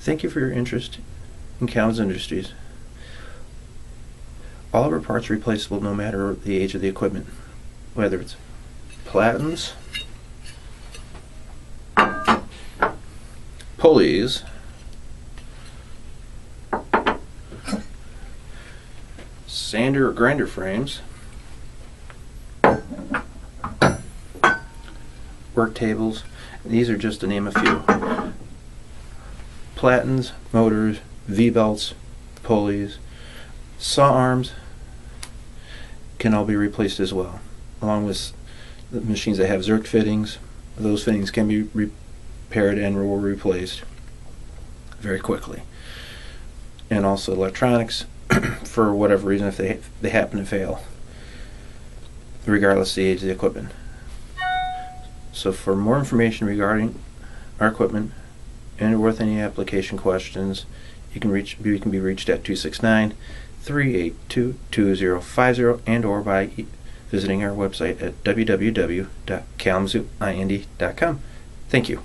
Thank you for your interest in Kalamazoo Industries. All of our parts are replaceable no matter the age of the equipment, whether it's platens, pulleys, sander or grinder frames, work tables. These are just to name a few. Platens, motors, V-belts, pulleys, saw arms can all be replaced as well, along with the machines that have Zerk fittings. Those fittings can be repaired and or replaced very quickly. And also electronics, for whatever reason, if they happen to fail, regardless of the age of the equipment. So for more information regarding our equipment and with any application questions, we can be reached at 269-382-2050 and or by visiting our website at www.kalamazooind.com. Thank you.